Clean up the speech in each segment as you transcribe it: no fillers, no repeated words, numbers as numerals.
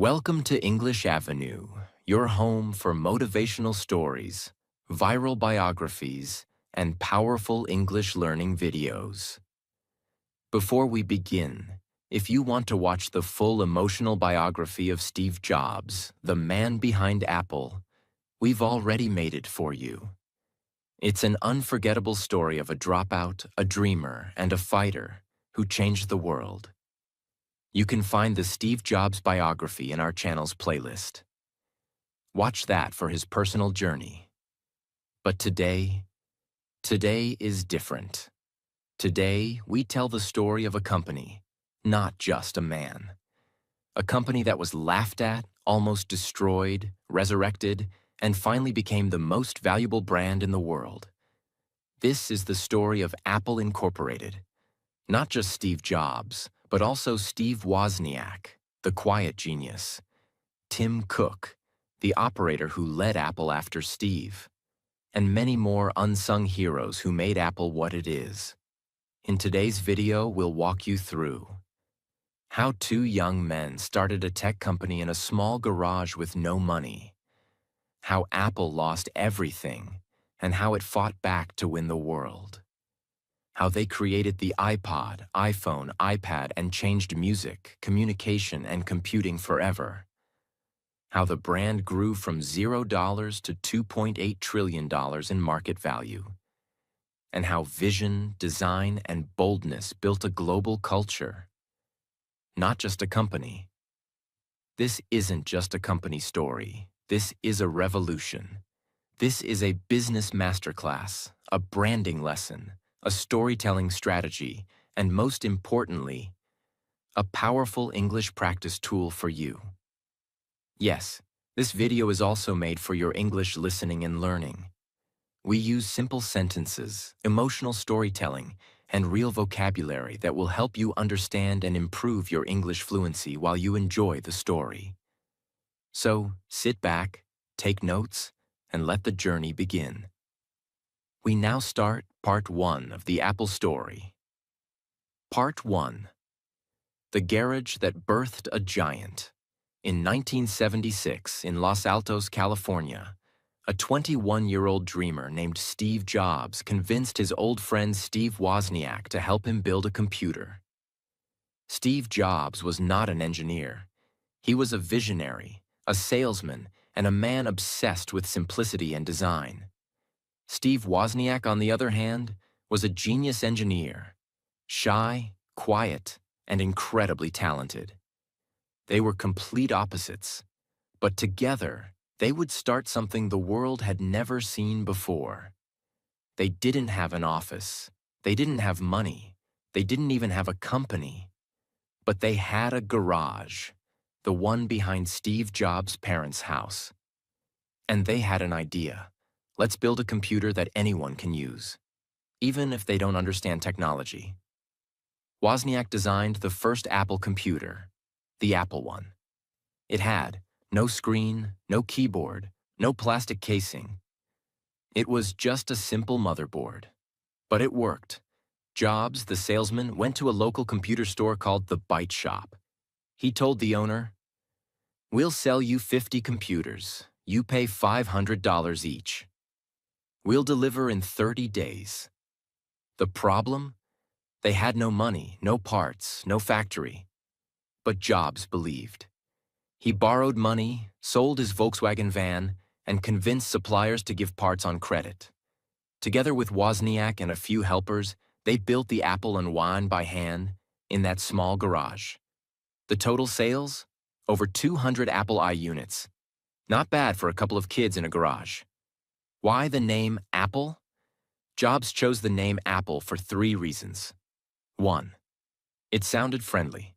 Welcome to English Avenue, your home for motivational stories, viral biographies, and powerful English learning videos. Before we begin, if you want to watch the full emotional biography of Steve Jobs, the man behind Apple, we've already made it for you. It's an unforgettable story of a dropout, a dreamer, and a fighter who changed the world. You can find the Steve Jobs biography in our channel's playlist. Watch that for his personal journey. But today is different. Today, we tell the story of a company, not just a man. A company that was laughed at, almost destroyed, resurrected, and finally became the most valuable brand in the world. This is the story of Apple Incorporated. Not just Steve Jobs, but also Steve Wozniak, the quiet genius, Tim Cook, the operator who led Apple after Steve, and many more unsung heroes who made Apple what it is. In today's video, we'll walk you through how two young men started a tech company in a small garage with no money, how Apple lost everything, and how it fought back to win the world. How they created the iPod, iPhone, iPad, and changed music, communication, and computing forever. How the brand grew from $0 to $2.8 trillion in market value. And how vision, design, and boldness built a global culture. Not just a company. This isn't just a company story. This is a revolution. This is a business masterclass, a branding lesson, a storytelling strategy, and most importantly, a powerful English practice tool for you. Yes, this video is also made for your English listening and learning. We use simple sentences, emotional storytelling, and real vocabulary that will help you understand and improve your English fluency while you enjoy the story. So, sit back, take notes, and let the journey begin. We now start Part 1 of the Apple story. Part 1. The garage that birthed a giant. In 1976, in Los Altos, California, a 21-year-old dreamer named Steve Jobs convinced his old friend Steve Wozniak to help him build a computer. Steve Jobs was not an engineer. He was a visionary, a salesman, and a man obsessed with simplicity and design. Steve Wozniak, on the other hand, was a genius engineer, shy, quiet, and incredibly talented. They were complete opposites, but together, they would start something the world had never seen before. They didn't have an office, they didn't have money, they didn't even have a company, but they had a garage, the one behind Steve Jobs' parents' house. And they had an idea. Let's build a computer that anyone can use, even if they don't understand technology. Wozniak designed the first Apple computer, the Apple I. It had no screen, no keyboard, no plastic casing. It was just a simple motherboard. But it worked. Jobs, the salesman, went to a local computer store called the Byte Shop. He told the owner, "We'll sell you 50 computers. You pay $500 each. We'll deliver in 30 days. The problem? They had no money, no parts, no factory. But Jobs believed. He borrowed money, sold his Volkswagen van, and convinced suppliers to give parts on credit. Together with Wozniak and a few helpers, they built the Apple I by hand in that small garage. The total sales? Over 200 Apple I units. Not bad for a couple of kids in a garage. Why the name Apple? Jobs chose the name Apple for 3 reasons. 1. It sounded friendly.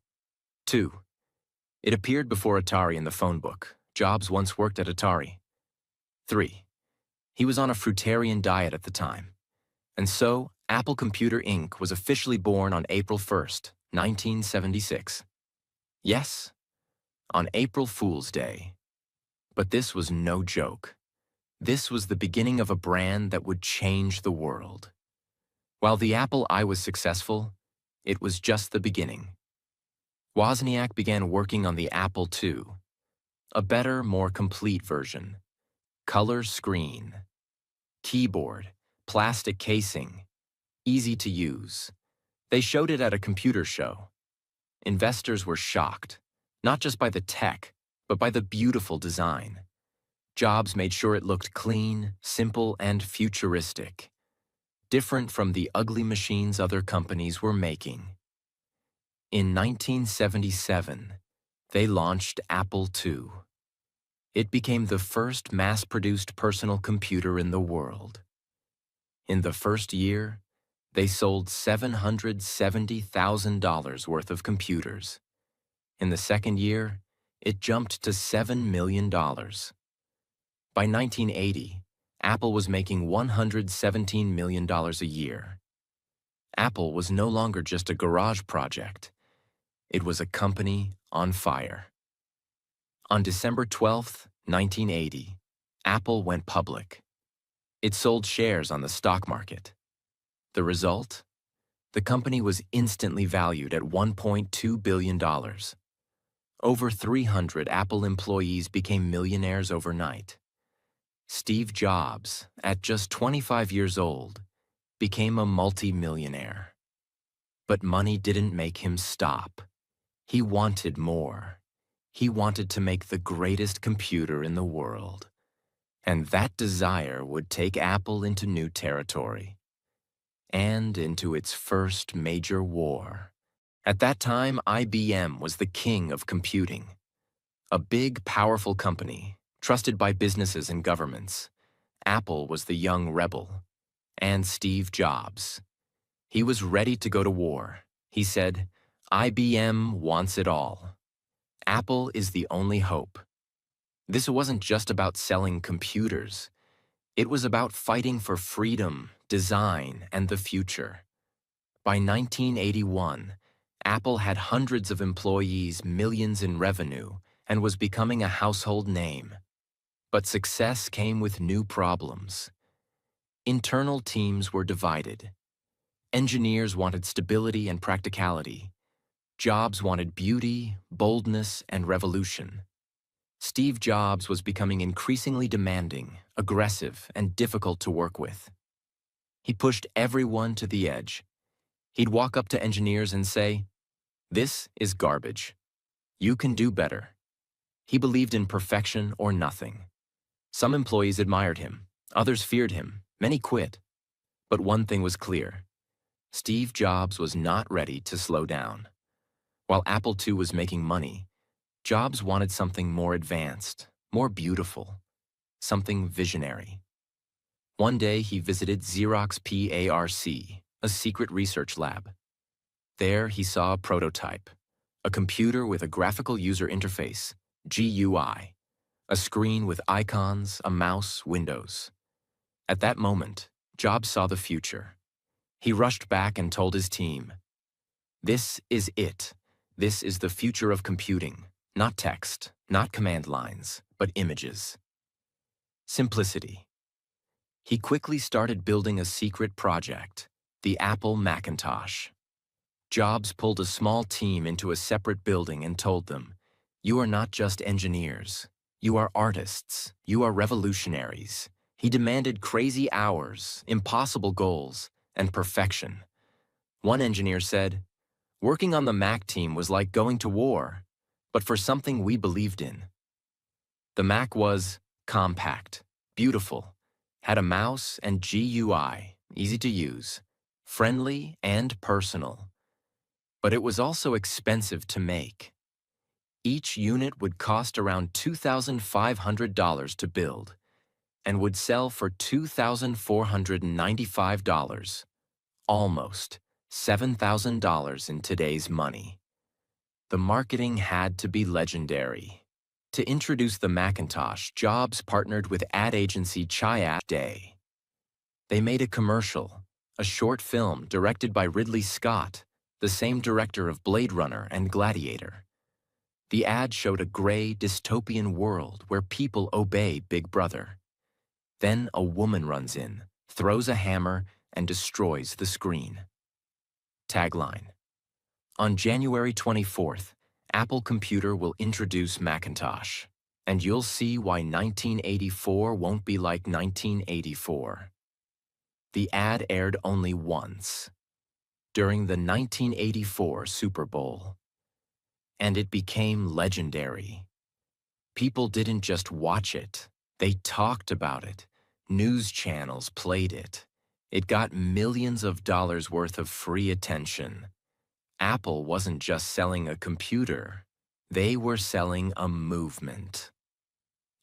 2. It appeared before Atari in the phone book. Jobs once worked at Atari. 3. He was on a fruitarian diet at the time. And so, Apple Computer Inc. was officially born on April 1st, 1976. Yes, on April Fool's Day. But this was no joke. This was the beginning of a brand that would change the world. While the Apple I was successful, it was just the beginning. Wozniak began working on the Apple II, A better, more complete version. Color screen. Keyboard. Plastic casing. Easy to use. They showed it at a computer show. Investors were shocked, not just by the tech, but by the beautiful design. Jobs made sure it looked clean, simple, and futuristic, different from the ugly machines other companies were making. In 1977, they launched Apple II. It became the first mass-produced personal computer in the world. In the first year, they sold $770,000 worth of computers. In the second year, it jumped to $7 million. By 1980, Apple was making $117 million a year. Apple was no longer just a garage project. It was a company on fire. On December 12, 1980, Apple went public. It sold shares on the stock market. The result? The company was instantly valued at $1.2 billion. Over 300 Apple employees became millionaires overnight. Steve Jobs, at just 25 years old, became a multi-millionaire. But money didn't make him stop. He wanted more. He wanted to make the greatest computer in the world. And that desire would take Apple into new territory. And into its first major war. At that time, IBM was the king of computing. A big, powerful company, trusted by businesses and governments. Apple was the young rebel. And Steve Jobs. He was ready to go to war. He said, IBM wants it all. Apple is the only hope. This wasn't just about selling computers. It was about fighting for freedom, design, and the future. By 1981, Apple had hundreds of employees, millions in revenue, and was becoming a household name. But success came with new problems. Internal teams were divided. Engineers wanted stability and practicality. Jobs wanted beauty, boldness, and revolution. Steve Jobs was becoming increasingly demanding, aggressive, and difficult to work with. He pushed everyone to the edge. He'd walk up to engineers and say, "This is garbage. You can do better." He believed in perfection or nothing. Some employees admired him, others feared him, many quit. But one thing was clear. Steve Jobs was not ready to slow down. While Apple II was making money, Jobs wanted something more advanced, more beautiful, something visionary. One day he visited Xerox PARC, a secret research lab. There he saw a prototype, a computer with a graphical user interface, GUI, a screen with icons, a mouse, windows. At that moment, Jobs saw the future. He rushed back and told his team, "This is it. This is the future of computing, not text, not command lines, but images." Simplicity. He quickly started building a secret project, the Apple Macintosh. Jobs pulled a small team into a separate building and told them, "You are not just engineers. You are artists. You are revolutionaries." He demanded crazy hours, impossible goals, and perfection. One engineer said, "Working on the Mac team was like going to war, but for something we believed in." The Mac was compact, beautiful, had a mouse and GUI, easy to use, friendly and personal. But it was also expensive to make. Each unit would cost around $2,500 to build and would sell for $2,495, almost $7,000 in today's money. The marketing had to be legendary. To introduce the Macintosh, Jobs partnered with ad agency Chiat Day. They made a commercial, a short film directed by Ridley Scott, the same director of Blade Runner and Gladiator. The ad showed a gray, dystopian world where people obey Big Brother. Then a woman runs in, throws a hammer, and destroys the screen. Tagline: On January 24th, Apple Computer will introduce Macintosh. And you'll see why 1984 won't be like 1984. The ad aired only once, during the 1984 Super Bowl. And it became legendary. People didn't just watch it, they talked about it. News channels played it. It got millions of dollars worth of free attention. Apple wasn't just selling a computer, they were selling a movement.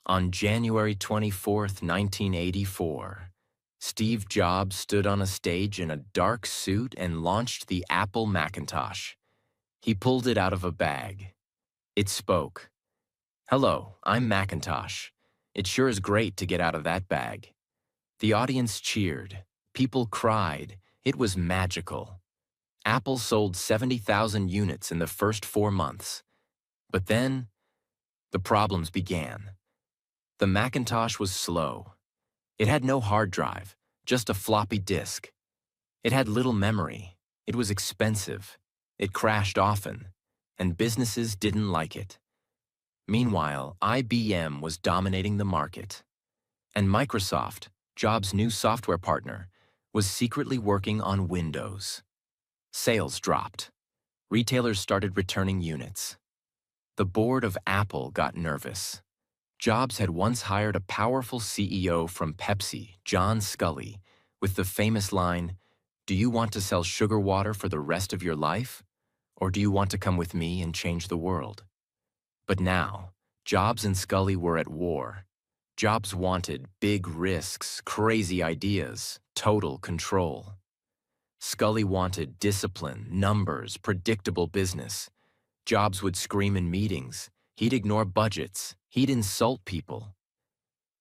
On January 24, 1984, Steve Jobs stood on a stage in a dark suit and launched the Apple Macintosh. He pulled it out of a bag. It spoke. "Hello, I'm Macintosh. It sure is great to get out of that bag." The audience cheered. People cried. It was magical. Apple sold 70,000 units in the first 4 months. But then, the problems began. The Macintosh was slow. It had no hard drive, just a floppy disk. It had little memory. It was expensive. It crashed often, and businesses didn't like it. Meanwhile, IBM was dominating the market. And Microsoft, Jobs' new software partner, was secretly working on Windows. Sales dropped. Retailers started returning units. The board of Apple got nervous. Jobs had once hired a powerful CEO from Pepsi, John Sculley, with the famous line, "Do you want to sell sugar water for the rest of your life? Or do you want to come with me and change the world?" But now, Jobs and Sculley were at war. Jobs wanted big risks, crazy ideas, total control. Sculley wanted discipline, numbers, predictable business. Jobs would scream in meetings. He'd ignore budgets. He'd insult people.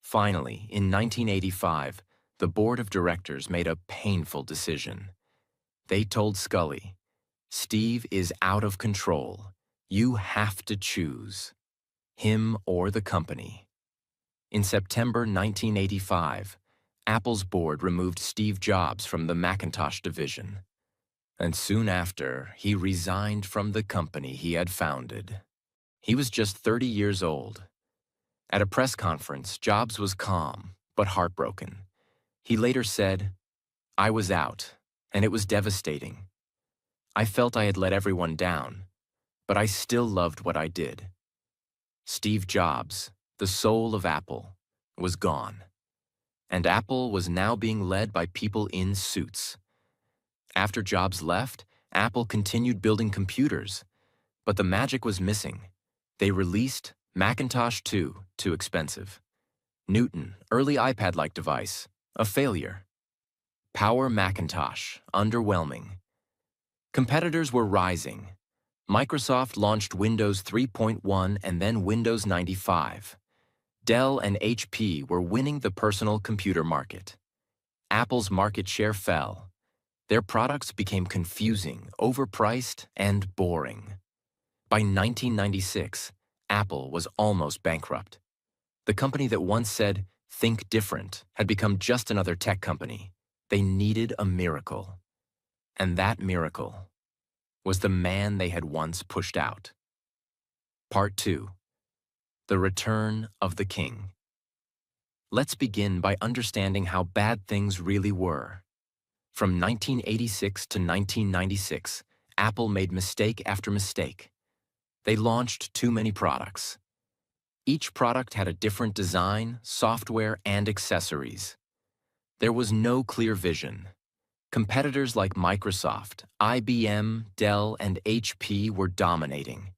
Finally, in 1985, the board of directors made a painful decision. They told Sculley, "Steve is out of control. You have to choose him or the company." In September 1985, Apple's board removed Steve Jobs from the Macintosh division. And soon after, he resigned from the company he had founded. He was just 30 years old. At a press conference, Jobs was calm, but heartbroken. He later said, "I was out, and it was devastating. I felt I had let everyone down, but I still loved what I did." Steve Jobs, the soul of Apple, was gone. And Apple was now being led by people in suits. After Jobs left, Apple continued building computers, but the magic was missing. They released Macintosh 2, too expensive. Newton, early iPad-like device, a failure. Power Macintosh, underwhelming. Competitors were rising. Microsoft launched Windows 3.1 and then Windows 95. Dell and HP were winning the personal computer market. Apple's market share fell. Their products became confusing, overpriced, and boring. By 1996, Apple was almost bankrupt. The company that once said, "Think different," had become just another tech company. They needed a miracle. And that miracle was the man they had once pushed out. Part 2. The Return of the King. Let's begin by understanding how bad things really were. From 1986 to 1996, Apple made mistake after mistake. They launched too many products. Each product had a different design, software, and accessories. There was no clear vision. Competitors like Microsoft, IBM, Dell, and HP were dominating.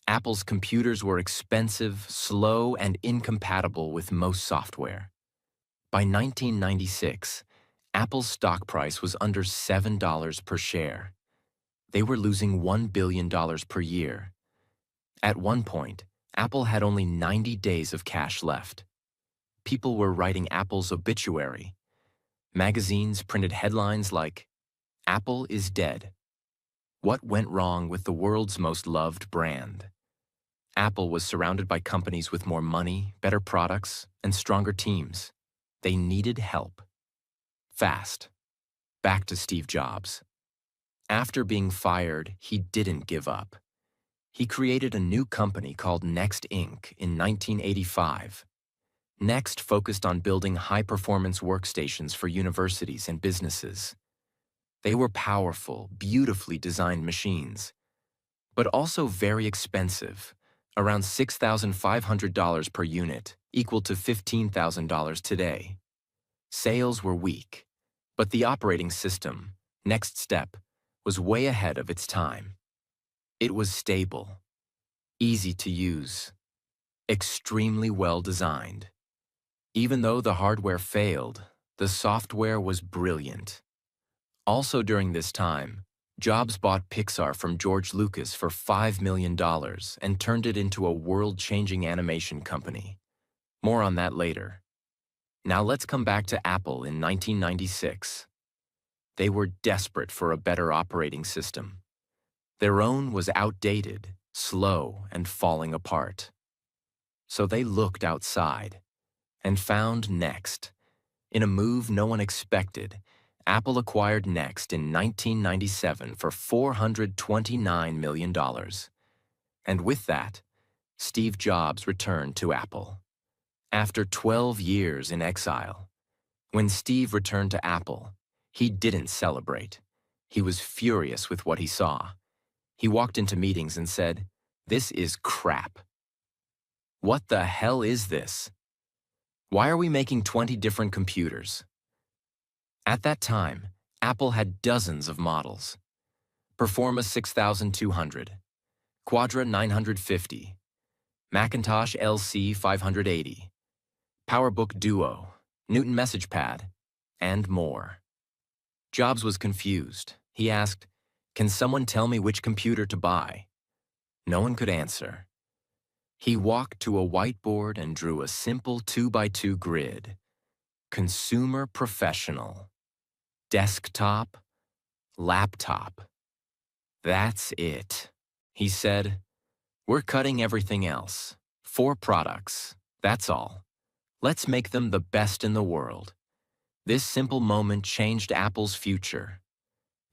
Apple's computers were expensive, slow, and incompatible with most software. By 1996, Apple's stock price was under $7 per share. They were losing $1 billion per year. At one point, Apple had only 90 days of cash left. People were writing Apple's obituary. Magazines printed headlines like, "Apple is dead. What went wrong with the world's most loved brand?" Apple was surrounded by companies with more money, better products, and stronger teams. They needed help. Fast. Back to Steve Jobs. After being fired, he didn't give up. He created a new company called Next Inc. in 1985. Next focused on building high-performance workstations for universities and businesses. They were powerful, beautifully designed machines, but also very expensive, around $6,500 per unit, equal to $15,000 today. Sales were weak, but the operating system, Next Step, was way ahead of its time. It was stable, easy to use, extremely well designed. Even though the hardware failed, the software was brilliant. Also during this time, Jobs bought Pixar from George Lucas for $5 million and turned it into a world-changing animation company. More on that later. Now let's come back to Apple in 1996. They were desperate for a better operating system. Their own was outdated, slow, and falling apart. So they looked outside and found Next. In a move no one expected, Apple acquired Next in 1997 for $429 million. And with that, Steve Jobs returned to Apple. After 12 years in exile, when Steve returned to Apple, he didn't celebrate. He was furious with what he saw. He walked into meetings and said, "This is crap. What the hell is this? Why are we making 20 different computers?" At that time, Apple had dozens of models. Performa 6200, Quadra 950, Macintosh LC 580, PowerBook Duo, Newton MessagePad, and more. Jobs was confused. He asked, "Can someone tell me which computer to buy?" No one could answer. He walked to a whiteboard and drew a simple 2x2 grid. Consumer Professional. Desktop. Laptop. "That's it," he said. "We're cutting everything else. 4 products. That's all. Let's make them the best in the world." This simple moment changed Apple's future.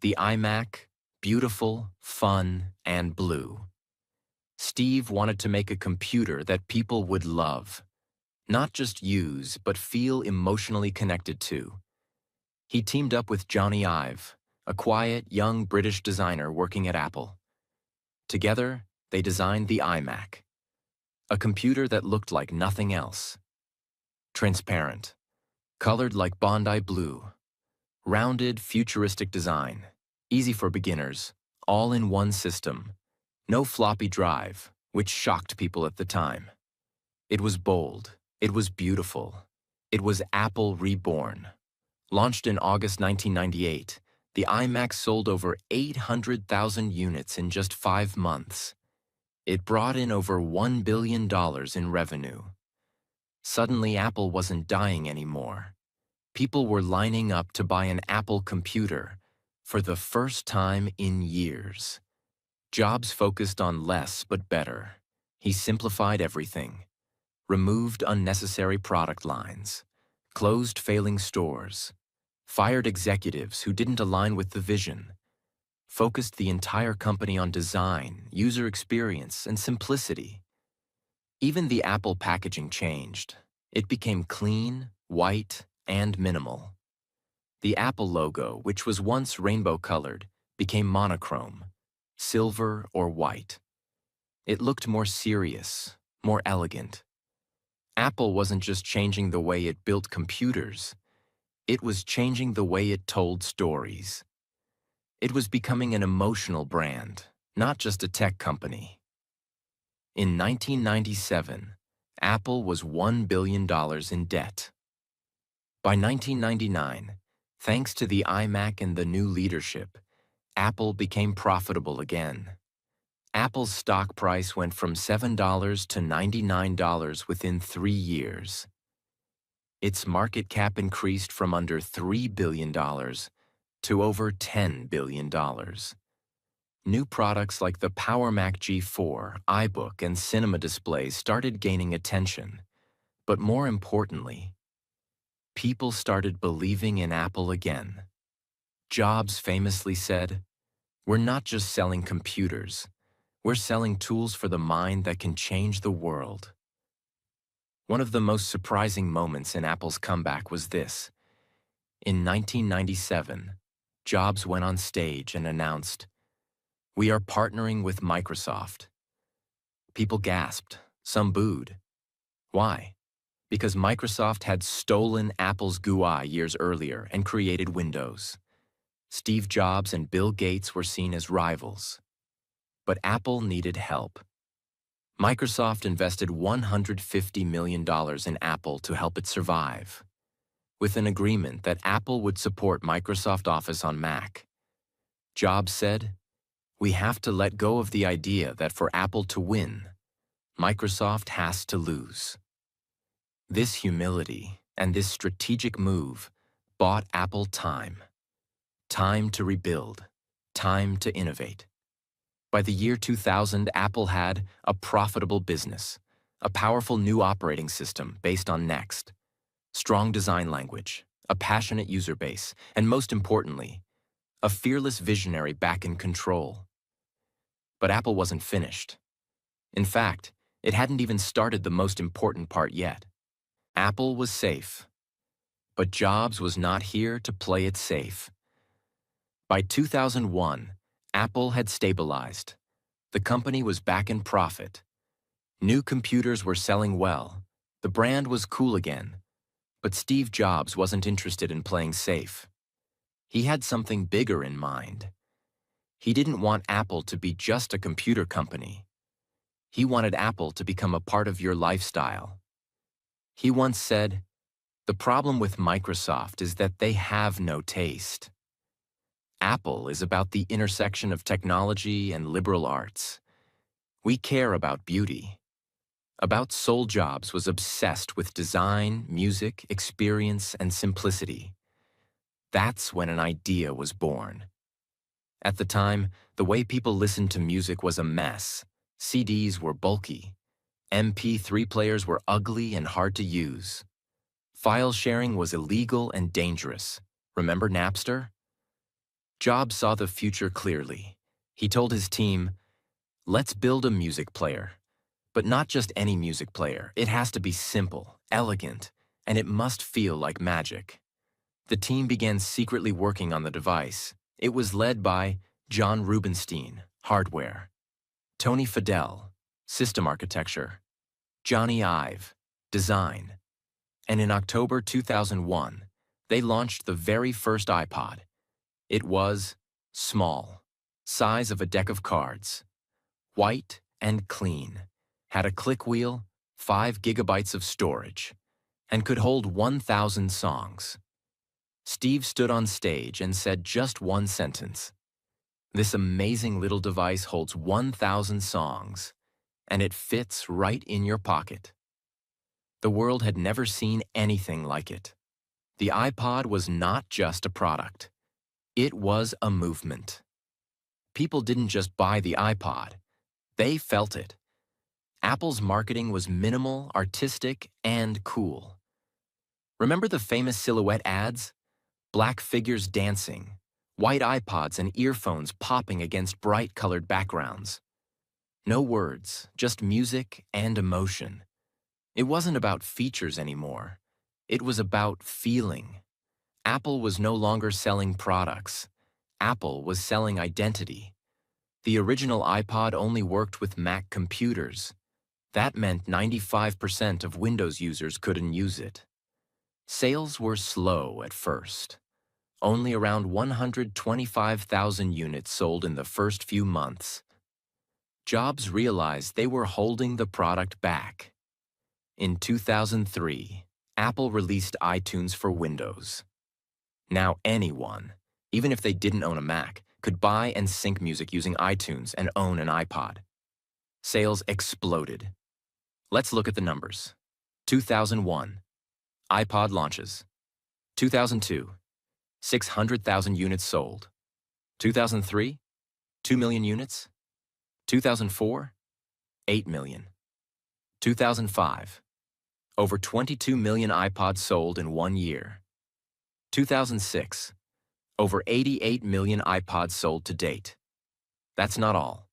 The iMac, beautiful, fun, and blue. Steve wanted to make a computer that people would love, not just use, but feel emotionally connected to. He teamed up with Johnny Ive, a quiet, young British designer working at Apple. Together, they designed the iMac, a computer that looked like nothing else. Transparent, colored like Bondi blue, rounded, futuristic design, easy for beginners, all in one system. No floppy drive, which shocked people at the time. It was bold. It was beautiful. It was Apple reborn. Launched in August 1998, the iMac sold over 800,000 units in just 5 months. It brought in over $1 billion in revenue. Suddenly, Apple wasn't dying anymore. People were lining up to buy an Apple computer for the first time in years. Jobs focused on less but better. He simplified everything, removed unnecessary product lines, closed failing stores, fired executives who didn't align with the vision, focused the entire company on design, user experience, and simplicity. Even the Apple packaging changed. It became clean, white, and minimal. The Apple logo, which was once rainbow-colored, became monochrome, silver or white. It looked more serious, more elegant. Apple wasn't just changing the way it built computers, it was changing the way it told stories. It was becoming an emotional brand, not just a tech company. In 1997, Apple was $1 billion in debt. By 1999, thanks to the iMac and the new leadership, Apple became profitable again. Apple's stock price went from $7 to $99 within 3 years. Its market cap increased from under $3 billion to over $10 billion. New products like the PowerMac G4, iBook, and Cinema displays started gaining attention. But more importantly, people started believing in Apple again. Jobs famously said, "We're not just selling computers. We're selling tools for the mind that can change the world. One of the most surprising moments in Apple's comeback was this. In 1997, Jobs went on stage and announced, "We are partnering with Microsoft." People gasped, some booed. Why? Because Microsoft had stolen Apple's GUI years earlier and created Windows. Steve Jobs and Bill Gates were seen as rivals. But Apple needed help. Microsoft invested $150 million in Apple to help it survive, with an agreement that Apple would support Microsoft Office on Mac. Jobs said, "We have to let go of the idea that for Apple to win, Microsoft has to lose." This humility and this strategic move bought Apple time. Time to rebuild, time to innovate. By the year 2000, Apple had a profitable business, a powerful new operating system based on Next, strong design language, a passionate user base, and most importantly, a fearless visionary back in control. But Apple wasn't finished. In fact, it hadn't even started the most important part yet. Apple was safe, but Jobs was not here to play it safe. By 2001, Apple had stabilized. The company was back in profit. New computers were selling well. The brand was cool again. But Steve Jobs wasn't interested in playing safe. He had something bigger in mind. He didn't want Apple to be just a computer company. He wanted Apple to become a part of your lifestyle. He once said, "The problem with Microsoft is that they have no taste." Apple is about the intersection of technology and liberal arts. We care about beauty. About Soul Jobs was obsessed with design, music, experience, and simplicity. That's when an idea was born. At the time, the way people listened to music was a mess. CDs were bulky. MP3 players were ugly and hard to use. File sharing was illegal and dangerous. Remember Napster? Jobs saw the future clearly. He told his team, "Let's build a music player. But not just any music player. It has to be simple, elegant, and it must feel like magic." The team began secretly working on the device. It was led by John Rubinstein, hardware; Tony Fadell, system architecture; Johnny Ive, design. And in October 2001, they launched the very first iPod. It was small, size of a deck of cards, white and clean, had a click wheel, 5 gigabytes of storage, and could hold 1,000 songs. Steve stood on stage and said just one sentence. "This amazing little device holds 1,000 songs, and it fits right in your pocket." The world had never seen anything like it. The iPod was not just a product. It was a movement. People didn't just buy the iPod. They felt it. Apple's marketing was minimal, artistic, and cool. Remember the famous silhouette ads? Black figures dancing, white iPods and earphones popping against bright-colored backgrounds. No words, just music and emotion. It wasn't about features anymore. It was about feeling. Apple was no longer selling products. Apple was selling identity. The original iPod only worked with Mac computers. That meant 95% of Windows users couldn't use it. Sales were slow at first. Only around 125,000 units sold in the first few months. Jobs realized they were holding the product back. In 2003, Apple released iTunes for Windows. Now anyone, even if they didn't own a Mac, could buy and sync music using iTunes and own an iPod. Sales exploded. Let's look at the numbers. 2001, iPod launches. 2002, 600,000 units sold. 2003, 2 million units. 2004, 8 million. 2005, over 22 million iPods sold in 1 year. 2006, over 88 million iPods sold to date. That's not all.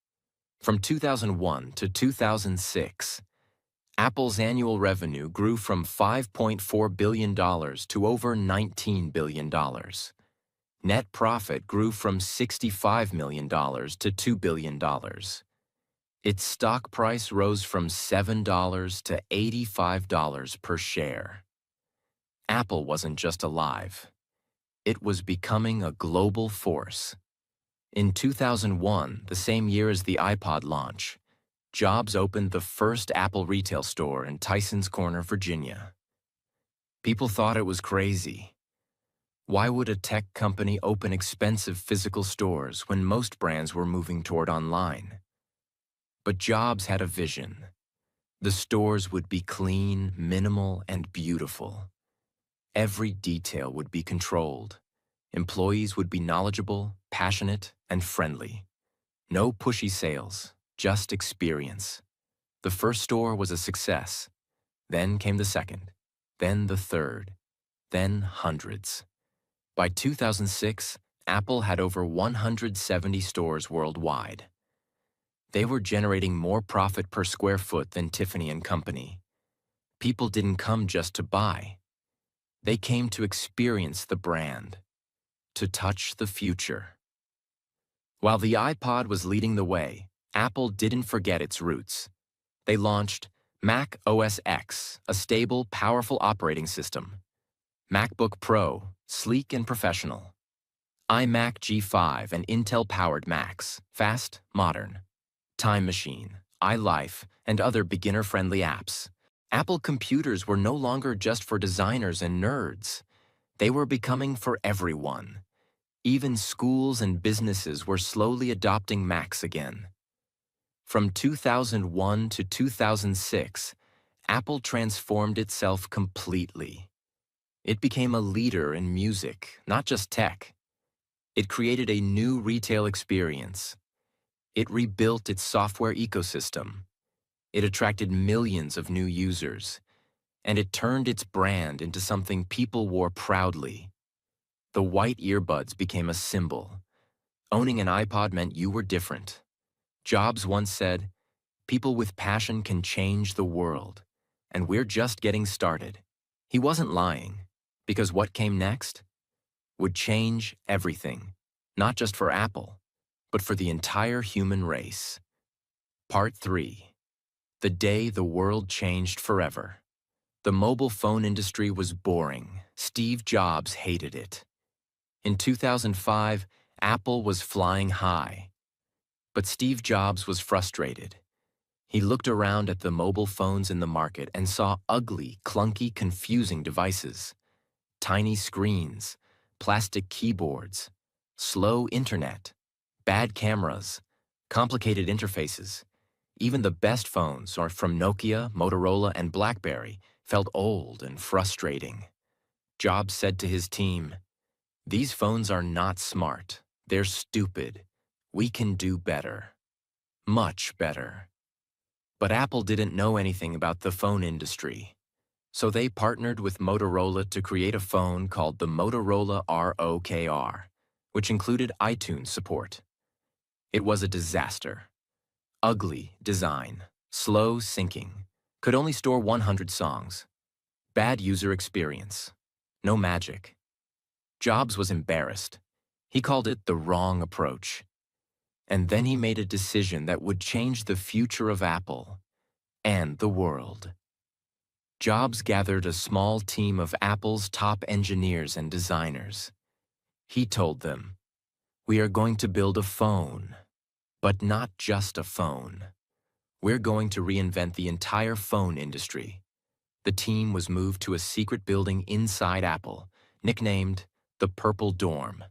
From 2001 to 2006, Apple's annual revenue grew from $5.4 billion to over $19 billion. Net profit grew from $65 million to $2 billion. Its stock price rose from $7 to $85 per share. Apple wasn't just alive. It was becoming a global force. In 2001, the same year as the iPod launch, Jobs opened the first Apple retail store in Tysons Corner, Virginia. People thought it was crazy. Why would a tech company open expensive physical stores when most brands were moving toward online? But Jobs had a vision. The stores would be clean, minimal, and beautiful. Every detail would be controlled. Employees would be knowledgeable, passionate, and friendly. No pushy sales, just experience. The first store was a success. Then came the second, then the third, then hundreds. By 2006, Apple had over 170 stores worldwide. They were generating more profit per square foot than Tiffany & Company. People didn't come just to buy. They came to experience the brand, to touch the future. While the iPod was leading the way, Apple didn't forget its roots. They launched Mac OS X, a stable, powerful operating system. MacBook Pro, sleek and professional. iMac G5 and Intel-powered Macs, fast, modern. Time Machine, iLife, and other beginner-friendly apps. Apple computers were no longer just for designers and nerds. They were becoming for everyone. Even schools and businesses were slowly adopting Macs again. From 2001 to 2006, Apple transformed itself completely. It became a leader in music, not just tech. It created a new retail experience. It rebuilt its software ecosystem. It attracted millions of new users. And it turned its brand into something people wore proudly. The white earbuds became a symbol. Owning an iPod meant you were different. Jobs once said, "People with passion can change the world, and we're just getting started." He wasn't lying, because what came next would change everything, not just for Apple, but for the entire human race. Part 3. The day the world changed forever. The mobile phone industry was boring. Steve Jobs hated it. In 2005, Apple was flying high. But Steve Jobs was frustrated. He looked around at the mobile phones in the market and saw ugly, clunky, confusing devices. Tiny screens, plastic keyboards, slow internet, bad cameras, complicated interfaces. Even the best phones, or from Nokia, Motorola, and BlackBerry, felt old and frustrating. Jobs said to his team, "These phones are not smart. They're stupid. We can do better. Much better." But Apple didn't know anything about the phone industry. So they partnered with Motorola to create a phone called the Motorola ROKR, which included iTunes support. It was a disaster. Ugly design, slow syncing, could only store 100 songs. Bad user experience, no magic. Jobs was embarrassed. He called it the wrong approach. And then he made a decision that would change the future of Apple and the world. Jobs gathered a small team of Apple's top engineers and designers. He told them, "We are going to build a phone, but not just a phone. We're going to reinvent the entire phone industry." The team was moved to a secret building inside Apple, nicknamed the Purple Dorm.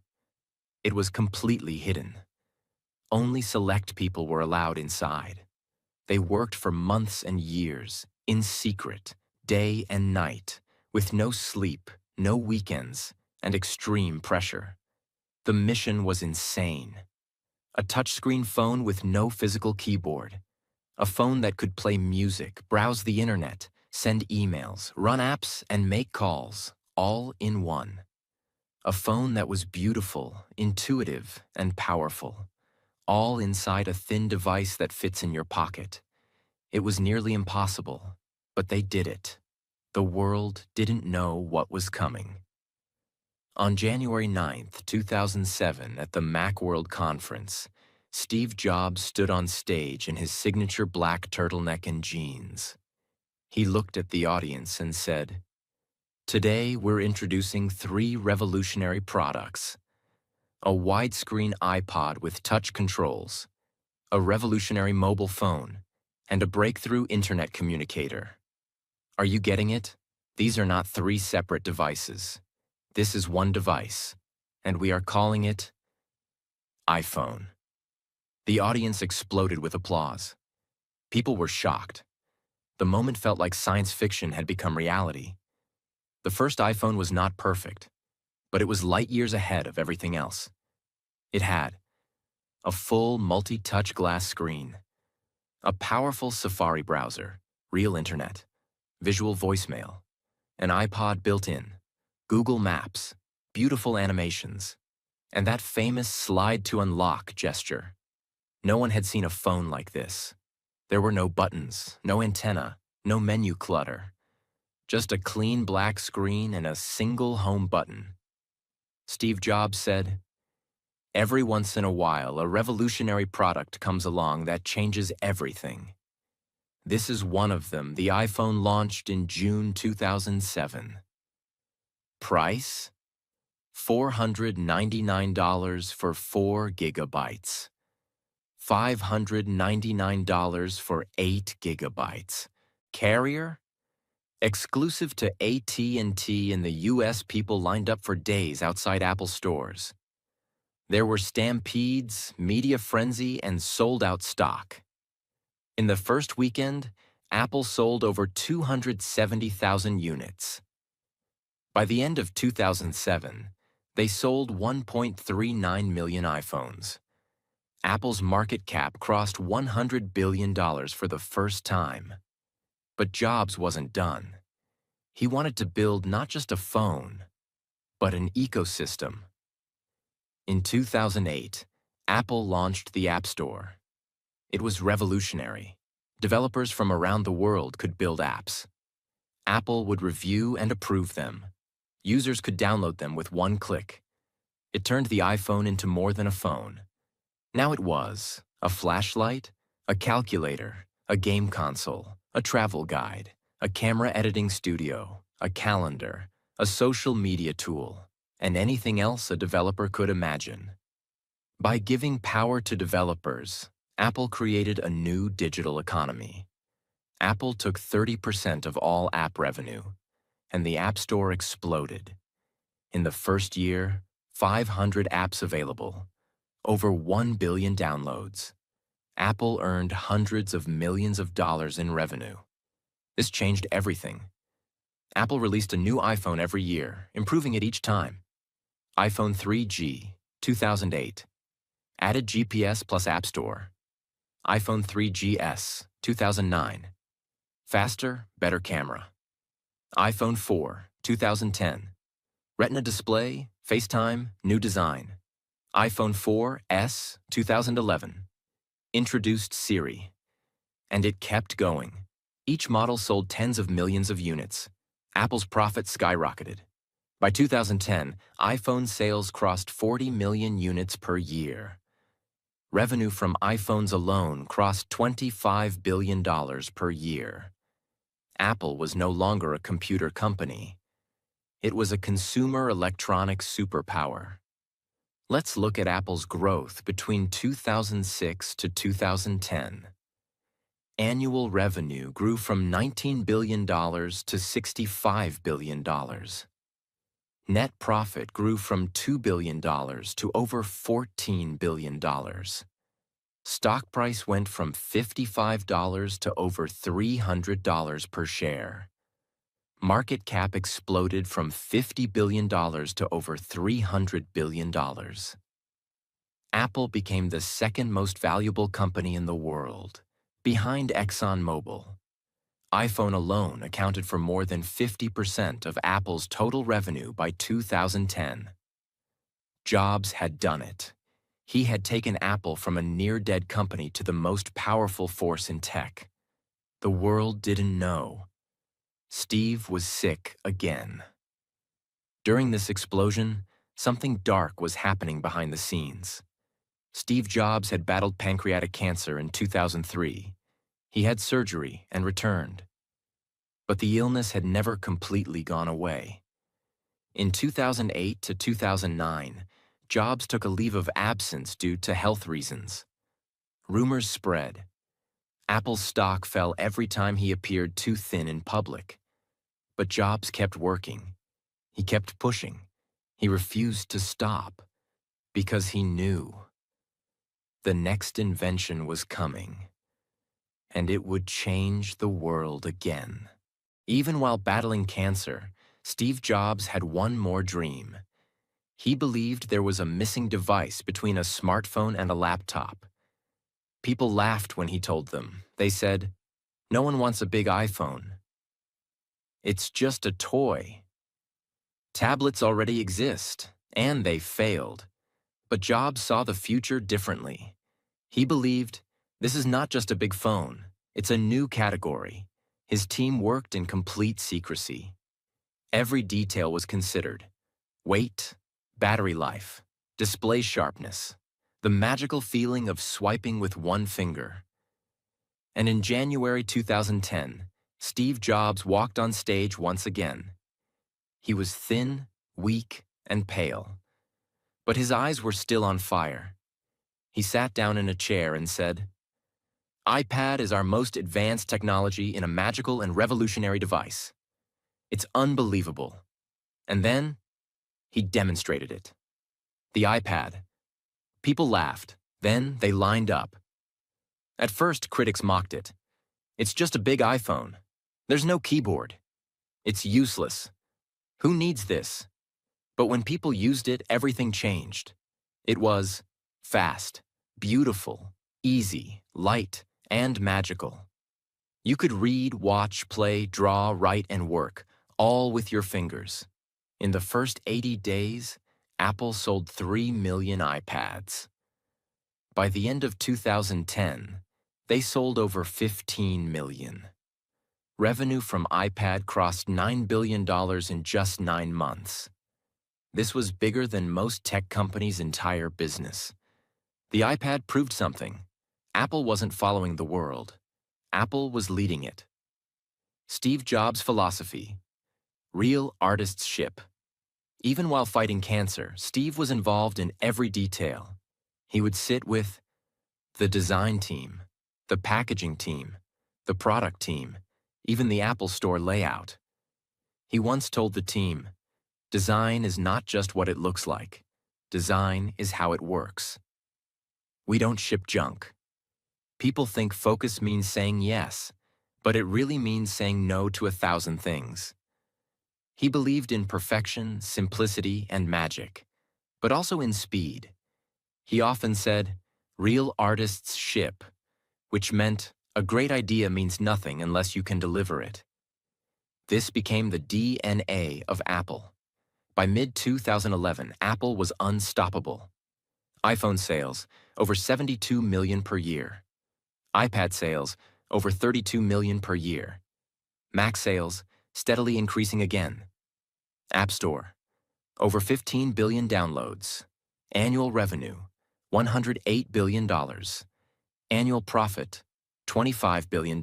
It was completely hidden. Only select people were allowed inside. They worked for months and years, in secret, day and night, with no sleep, no weekends, and extreme pressure. The mission was insane. A touchscreen phone with no physical keyboard. A phone that could play music, browse the internet, send emails, run apps, and make calls, all in one. A phone that was beautiful, intuitive, and powerful, all inside a thin device that fits in your pocket. It was nearly impossible, but they did it. The world didn't know what was coming. On January 9th, 2007, at the Macworld Conference, Steve Jobs stood on stage in his signature black turtleneck and jeans. He looked at the audience and said, "Today we're introducing 3 revolutionary products: a widescreen iPod with touch controls, a revolutionary mobile phone, and a breakthrough internet communicator. Are you getting it? These are not 3 separate devices. This is one device, and we are calling it iPhone." The audience exploded with applause. People were shocked. The moment felt like science fiction had become reality. The first iPhone was not perfect, but it was light years ahead of everything else. It had a full multi-touch glass screen, a powerful Safari browser, real internet, visual voicemail, an iPod built in, Google Maps, beautiful animations, and that famous slide to unlock gesture. No one had seen a phone like this. There were no buttons, no antenna, no menu clutter. Just a clean black screen and a single home button. Steve Jobs said, "Every once in a while, a revolutionary product comes along that changes everything. This is one of them. The iPhone launched in June 2007. Price? $499 for 4 gigabytes. $599 for 8 gigabytes. Carrier? Exclusive to AT&T in the US. People lined up for days outside Apple stores. There were stampedes, media frenzy, and sold-out stock. In the first weekend, Apple sold over 270,000 units. By the end of 2007, they sold 1.39 million iPhones. Apple's market cap crossed $100 billion for the first time. But Jobs wasn't done. He wanted to build not just a phone, but an ecosystem. In 2008, Apple launched the App Store. It was revolutionary. Developers from around the world could build apps. Apple would review and approve them. Users could download them with one click. It turned the iPhone into more than a phone. Now it was a flashlight, a calculator, a game console, a travel guide, a camera editing studio, a calendar, a social media tool, and anything else a developer could imagine. By giving power to developers, Apple created a new digital economy. Apple took 30% of all app revenue, and the App Store exploded. In the first year, 500 apps available, over 1 billion downloads. Apple earned hundreds of millions of dollars in revenue. This changed everything. Apple released a new iPhone every year, improving it each time. iPhone 3G, 2008. Added GPS plus App Store. iPhone 3GS, 2009. Faster, better camera. iPhone 4, 2010. Retina display, FaceTime, new design. iPhone 4S, 2011. Introduced Siri. And it kept going. Each model sold tens of millions of units. Apple's profits skyrocketed. By 2010, iPhone sales crossed 40 million units per year. Revenue from iPhones alone crossed $25 billion per year. Apple was no longer a computer company. It was a consumer electronics superpower. Let's look at Apple's growth between 2006 to 2010. Annual revenue grew from $19 billion to $65 billion. Net profit grew from $2 billion to over $14 billion. Stock price went from $55 to over $300 per share. Market cap exploded from $50 billion to over $300 billion. Apple became the second most valuable company in the world, behind ExxonMobil. iPhone alone accounted for more than 50% of Apple's total revenue by 2010. Jobs had done it. He had taken Apple from a near-dead company to the most powerful force in tech. The world didn't know. Steve was sick again. During this explosion, something dark was happening behind the scenes. Steve Jobs had battled pancreatic cancer in 2003. He had surgery and returned. But the illness had never completely gone away. In 2008 to 2009, Jobs took a leave of absence due to health reasons. Rumors spread. Apple's stock fell every time he appeared too thin in public. But Jobs kept working. He kept pushing. He refused to stop because he knew the next invention was coming, and it would change the world again. Even while battling cancer, Steve Jobs had one more dream. He believed there was a missing device between a smartphone and a laptop. People laughed when he told them. They said, "No one wants a big iPhone. It's just a toy." Tablets already exist, and they failed. But Jobs saw the future differently. He believed, this is not just a big phone, it's a new category. His team worked in complete secrecy. Every detail was considered: weight, battery life, display sharpness, the magical feeling of swiping with one finger. And in January 2010, Steve Jobs walked on stage once again. He was thin, weak, and pale, but his eyes were still on fire. He sat down in a chair and said, "iPad is our most advanced technology in a magical and revolutionary device. It's unbelievable." And then, he demonstrated it. The iPad. People laughed. Then they lined up. At first, critics mocked it. "It's just a big iPhone. There's no keyboard. It's useless. Who needs this?" But when people used it, everything changed. It was fast, beautiful, easy, light, and magical. You could read, watch, play, draw, write, and work, all with your fingers. In the first 80 days, Apple sold 3 million iPads. By the end of 2010, they sold over 15 million. Revenue from iPad crossed $9 billion in just 9 months. This was bigger than most tech companies' entire business. The iPad proved something. Apple wasn't following the world. Apple was leading it. Steve Jobs' philosophy: real artists ship. Even while fighting cancer, Steve was involved in every detail. He would sit with the design team, the packaging team, the product team, even the Apple Store layout. He once told the team, "Design is not just what it looks like. Design is how it works." We don't ship junk. People think focus means saying yes, but it really means saying no to 1,000 things. He believed in perfection, simplicity, and magic, but also in speed. He often said, "Real artists ship," which meant a great idea means nothing unless you can deliver it. This became the DNA of Apple. By mid-2011, Apple was unstoppable. iPhone sales, over 72 million per year. iPad sales, over 32 million per year. Mac sales, steadily increasing again. App Store, over 15 billion downloads. Annual revenue, $108 billion. Annual profit, $25 billion.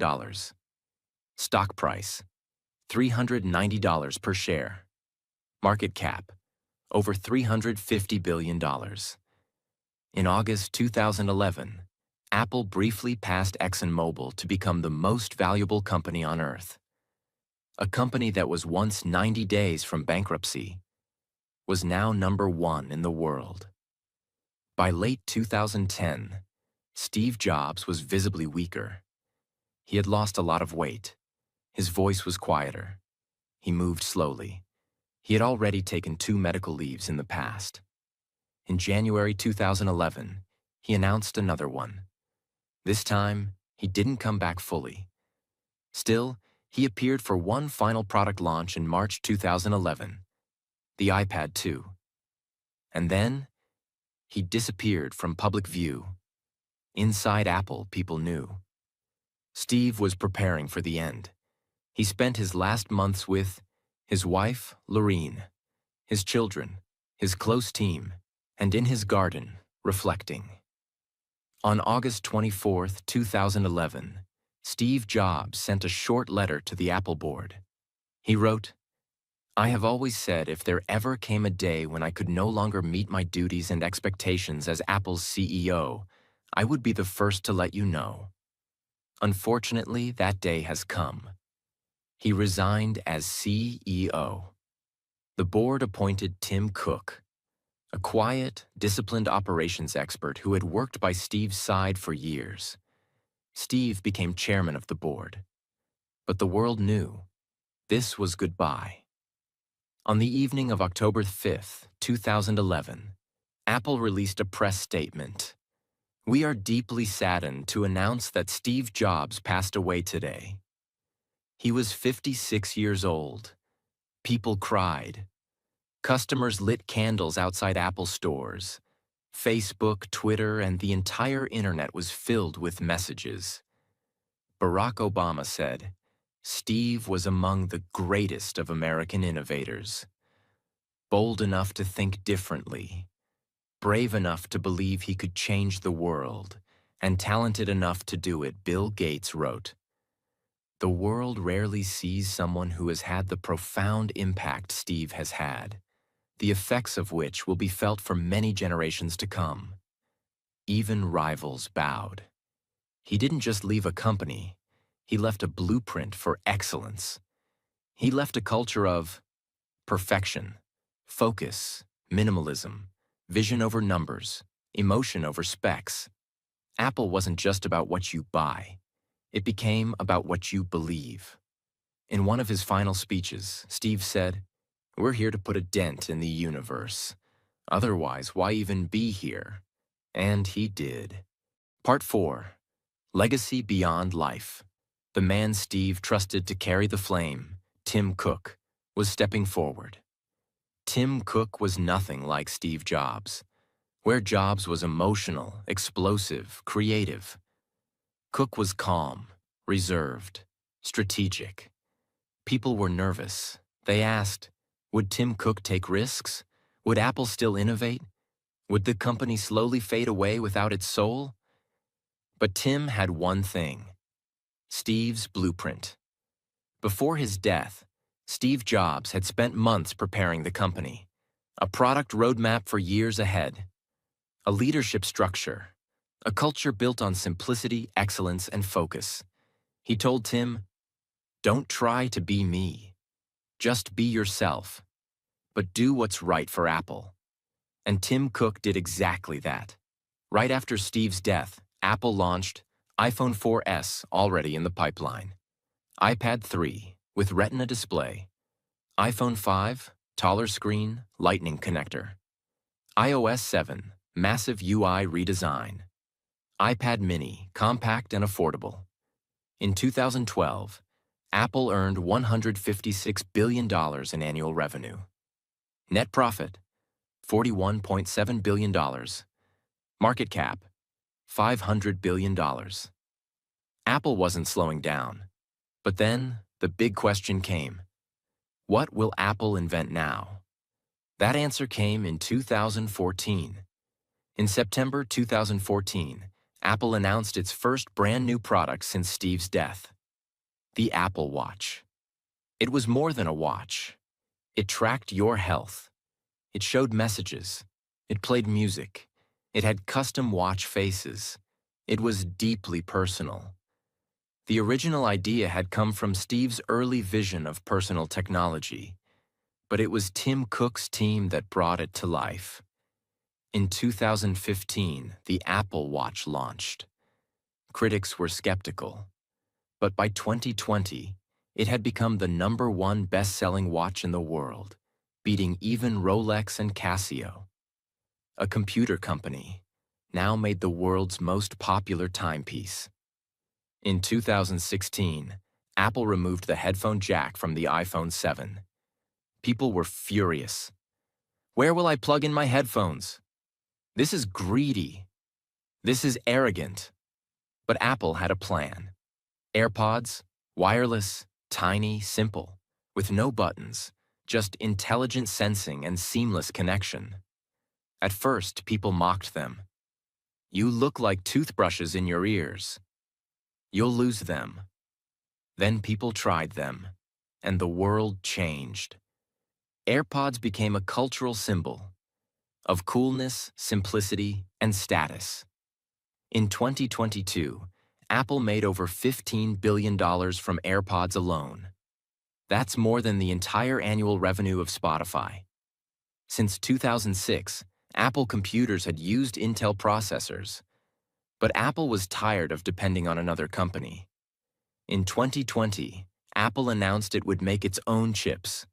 Stock price, $390 per share. Market cap, over $350 billion. In August 2011, Apple briefly passed ExxonMobil to become the most valuable company on Earth. A company that was once 90 days from bankruptcy was now #1 in the world. By late 2010, Steve Jobs was visibly weaker. He had lost a lot of weight. His voice was quieter. He moved slowly. He had already taken 2 medical leaves in the past. In January 2011, he announced another one. This time, he didn't come back fully. Still, he appeared for one final product launch in March 2011, the iPad 2. And then, He disappeared from public view. Inside Apple, people knew. Steve was preparing for the end. He spent his last months with his wife, Lorene, his children, his close team, and in his garden, reflecting. On August 24, 2011, Steve Jobs sent a short letter to the Apple board. He wrote, "I have always said if there ever came a day when I could no longer meet my duties and expectations as Apple's CEO, I would be the first to let you know. Unfortunately, that day has come." He resigned as CEO. The board appointed Tim Cook, a quiet, disciplined operations expert who had worked by Steve's side for years. Steve became chairman of the board. But the world knew this was goodbye. On the evening of October 5, 2011, Apple released a press statement. "We are deeply saddened to announce that Steve Jobs passed away today. He was 56 years old. People cried. Customers lit candles outside Apple stores. Facebook, Twitter, and the entire internet was filled with messages. Barack Obama said, 'Steve was among the greatest of American innovators. Bold enough to think differently, brave enough to believe he could change the world, and talented enough to do it,' Bill Gates wrote. The world rarely sees someone who has had the profound impact Steve has had, the effects of which will be felt for many generations to come. Even rivals bowed. He didn't just leave a company, he left a blueprint for excellence. He left a culture of perfection, focus, minimalism, vision over numbers, emotion over specs. Apple wasn't just about what you buy. It became about what you believe. In one of his final speeches, Steve said, "We're here to put a dent in the universe. Otherwise, why even be here?" And he did. Part 4. Legacy Beyond Life. The man Steve trusted to carry the flame, Tim Cook, was stepping forward. Tim Cook was nothing like Steve Jobs. Where Jobs was emotional, explosive, creative, Cook was calm, reserved, strategic. People were nervous. They asked, would Tim Cook take risks? Would Apple still innovate? Would the company slowly fade away without its soul? But Tim had one thing: Steve's blueprint. Before his death, Steve Jobs had spent months preparing the company, a product roadmap for years ahead, a leadership structure, a culture built on simplicity, excellence, and focus. He told Tim, "Don't try to be me. Just be yourself. But do what's right for Apple." And Tim Cook did exactly that. Right after Steve's death, Apple launched iPhone 4S, already in the pipeline, iPad 3 with Retina display, iPhone 5, taller screen, Lightning connector, iOS 7, massive UI redesign, iPad mini, compact and affordable. In 2012, Apple earned $156 billion in annual revenue. Net profit, $41.7 billion. Market cap, $500 billion. Apple wasn't slowing down. But then, the big question came. What will Apple invent now? That answer came in 2014. In September 2014, Apple announced its first brand new product since Steve's death: the Apple Watch. It was more than a watch. It tracked your health. It showed messages. It played music. It had custom watch faces. It was deeply personal. The original idea had come from Steve's early vision of personal technology, but it was Tim Cook's team that brought it to life. In 2015, the Apple Watch launched. Critics were skeptical, but by 2020, it had become the #1 best-selling watch in the world, beating even Rolex and Casio. A computer company now made the world's most popular timepiece. In 2016, Apple removed the headphone jack from the iPhone 7. People were furious. Where will I plug in my headphones? This is greedy. This is arrogant. But Apple had a plan. AirPods, wireless, tiny, simple, with no buttons, just intelligent sensing and seamless connection. At first, people mocked them. You look like toothbrushes in your ears. You'll lose them. Then people tried them, and the world changed. AirPods became a cultural symbol of coolness, simplicity, and status. In 2022, Apple made over $15 billion from AirPods alone. That's more than the entire annual revenue of Spotify. Since 2006, Apple computers had used Intel processors, but Apple was tired of depending on another company. In 2020, Apple announced it would make its own chips,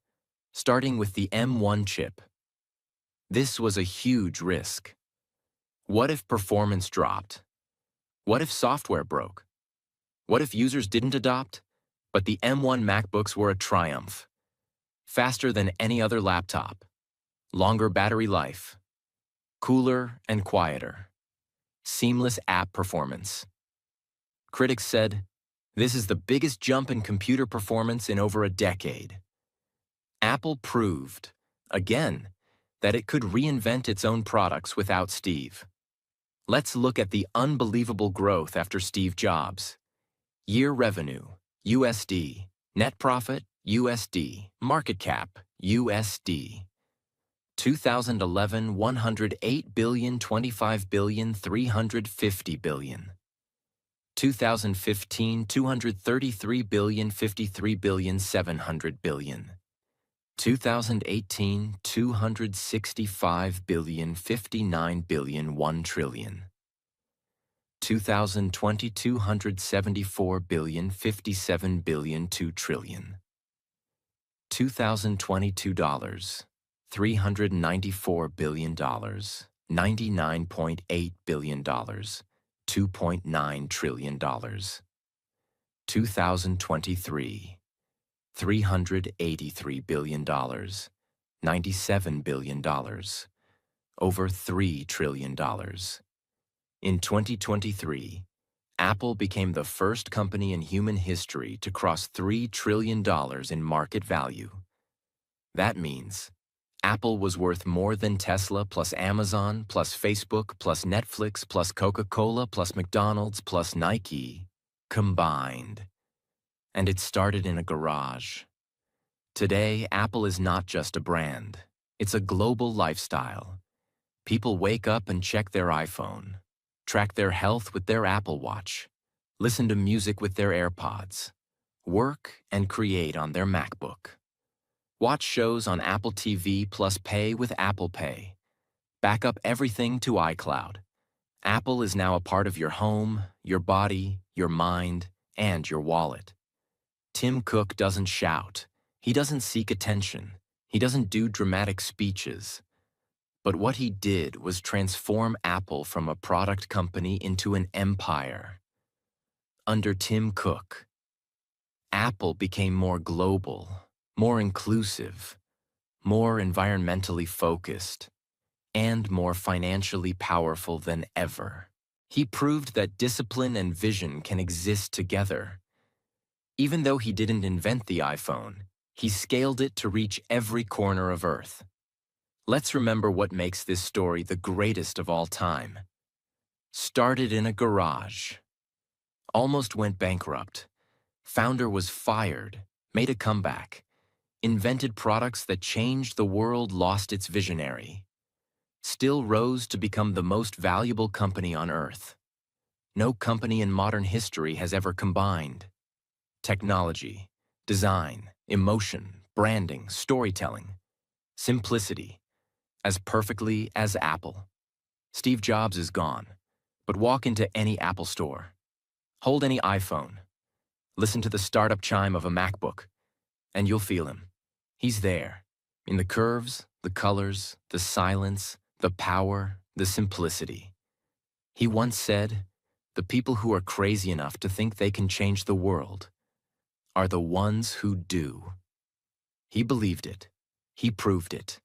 starting with the M1 chip. This was a huge risk. What if performance dropped? What if software broke? What if users didn't adopt? But the M1 MacBooks were a triumph. Faster than any other laptop, longer battery life, cooler and quieter, seamless app performance. Critics said, "This is the biggest jump in computer performance in over a decade." Apple proved, again, that it could reinvent its own products without Steve. Let's look at the unbelievable growth after Steve Jobs. Year revenue, USD. Net profit, USD. Market cap, USD. 2011, 108 billion, 25 billion, 350 billion. 2015, 233 billion, 53 billion, 700 billion. 2018, 265 billion, 59 billion, 1 trillion. 2020, 274 billion, 57 billion, 2 trillion. 2022 dollars, $394 billion, $99.8 billion, $2.9 trillion. 2023, $383 billion, $97 billion, over $3 trillion. In 2023, Apple became the first company in human history to cross $3 trillion in market value. That means Apple was worth more than Tesla plus Amazon plus Facebook plus Netflix plus Coca-Cola plus McDonald's plus Nike combined. And it started in a garage. Today, Apple is not just a brand. It's a global lifestyle. People wake up and check their iPhone, track their health with their Apple Watch, listen to music with their AirPods, work and create on their MacBook. Watch shows on Apple TV plus pay with Apple Pay. Back up everything to iCloud. Apple is now a part of your home, your body, your mind, and your wallet. Tim Cook doesn't shout. He doesn't seek attention. He doesn't do dramatic speeches. But what he did was transform Apple from a product company into an empire. Under Tim Cook, Apple became more global, more inclusive, more environmentally focused, and more financially powerful than ever. He proved that discipline and vision can exist together. Even though he didn't invent the iPhone, he scaled it to reach every corner of Earth. Let's remember what makes this story the greatest of all time. Started in a garage. Almost went bankrupt. Founder was fired, made a comeback. Invented products that changed the world, lost its visionary. Still rose to become the most valuable company on Earth. No company in modern history has ever combined technology, design, emotion, branding, storytelling, simplicity, as perfectly as Apple. Steve Jobs is gone, but walk into any Apple store. Hold any iPhone. Listen to the startup chime of a MacBook, and you'll feel him. He's there, in the curves, the colors, the silence, the power, the simplicity. He once said, "The people who are crazy enough to think they can change the world are the ones who do." He believed it. He proved it.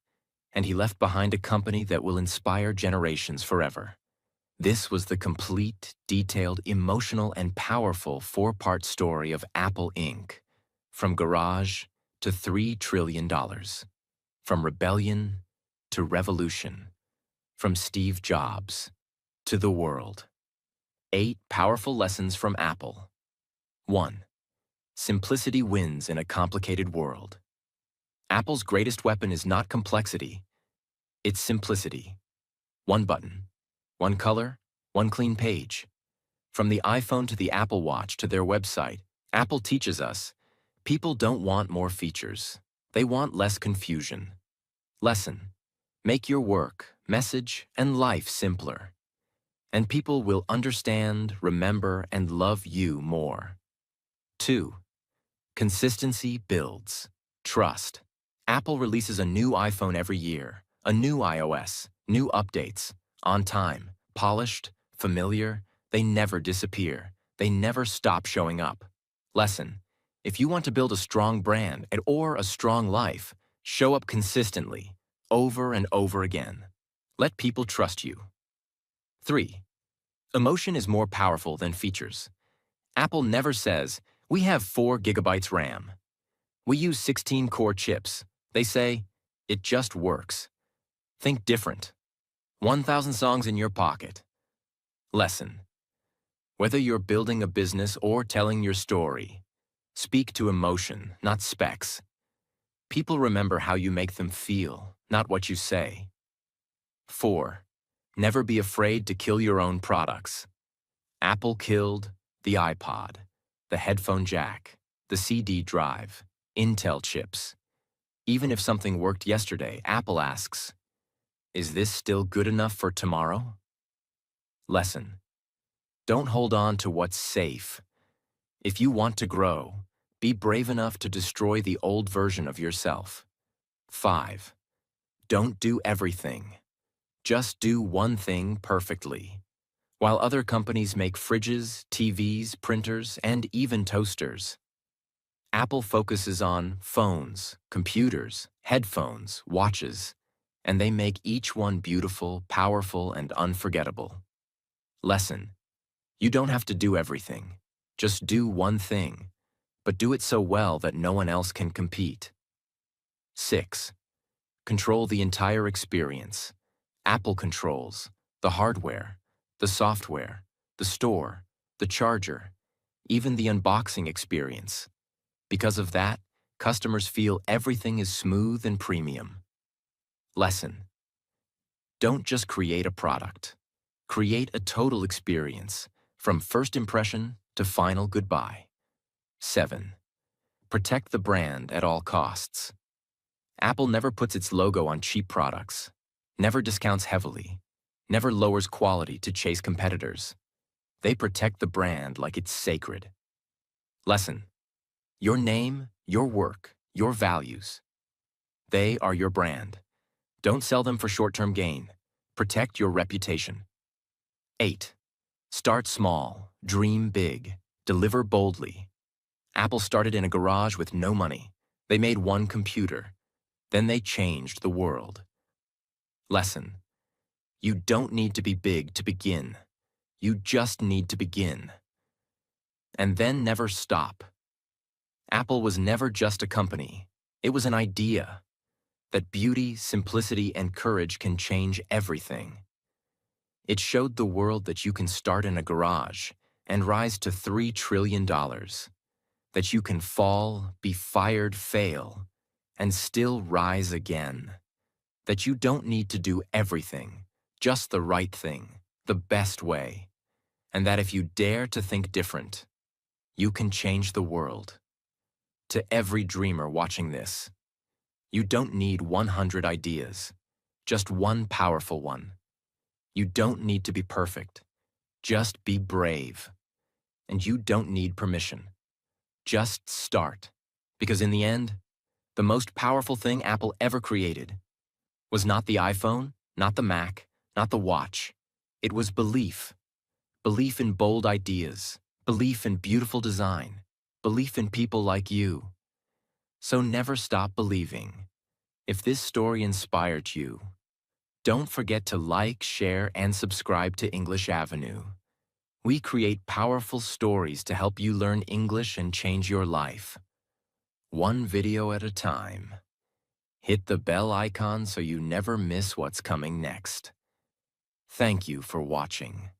and he left behind a company that will inspire generations forever. This was the complete, detailed, emotional, and powerful four-part story of Apple Inc., from garage to $3 trillion, from rebellion to revolution, from Steve Jobs to the world. 8 powerful lessons from Apple. 1. Simplicity wins in a complicated world. Apple's greatest weapon is not complexity, it's simplicity. One button, one color, one clean page. From the iPhone to the Apple Watch to their website, Apple teaches us, people don't want more features. They want less confusion. Lesson: make your work, message, and life simpler. And people will understand, remember, and love you more. 2. Consistency builds trust. Apple releases a new iPhone every year, a new iOS, new updates, on time, polished, familiar. They never disappear. They never stop showing up. Lesson: if you want to build a strong brand or a strong life, show up consistently, over and over again. Let people trust you. 3. Emotion is more powerful than features. Apple never says, we have 4 gigabytes RAM. We use 16-core chips. They say, it just works. Think different. 1,000 songs in your pocket. Lesson: whether you're building a business or telling your story, speak to emotion, not specs. People remember how you make them feel, not what you say. 4. Never be afraid to kill your own products. Apple killed the iPod, the headphone jack, the CD drive, Intel chips. Even if something worked yesterday, Apple asks, is this still good enough for tomorrow? Lesson: don't hold on to what's safe. If you want to grow, be brave enough to destroy the old version of yourself. 5. Don't do everything. Just do one thing perfectly. While other companies make fridges, TVs, printers, and even toasters, Apple focuses on phones, computers, headphones, watches, and they make each one beautiful, powerful, and unforgettable. Lesson: you don't have to do everything. Just do one thing, but do it so well that no one else can compete. 6. Control the entire experience. Apple controls the hardware, the software, the store, the charger, even the unboxing experience. Because of that, customers feel everything is smooth and premium. Lesson: don't just create a product. Create a total experience, from first impression to final goodbye. 7. Protect the brand at all costs. Apple never puts its logo on cheap products, never discounts heavily, never lowers quality to chase competitors. They protect the brand like it's sacred. Lesson: your name, your work, your values. They are your brand. Don't sell them for short-term gain. Protect your reputation. 8. Start small, dream big, deliver boldly. Apple started in a garage with no money. They made one computer. Then they changed the world. Lesson: you don't need to be big to begin. You just need to begin. And then never stop. Apple was never just a company. It was an idea that beauty, simplicity, and courage can change everything. It showed the world that you can start in a garage and rise to $3 trillion, that you can fall, be fired, fail, and still rise again, that you don't need to do everything, just the right thing, the best way, and that if you dare to think different, you can change the world. To every dreamer watching this, you don't need 100 ideas, just one powerful one. You don't need to be perfect, just be brave. And you don't need permission. Just start. Because in the end, the most powerful thing Apple ever created was not the iPhone, not the Mac, not the watch. It was belief. Belief in bold ideas, belief in beautiful design, belief in people like you. So never stop believing. If this story inspired you, don't forget to like, share, and subscribe to English Avenue. We create powerful stories to help you learn English and change your life. One video at a time. Hit the bell icon so you never miss what's coming next. Thank you for watching.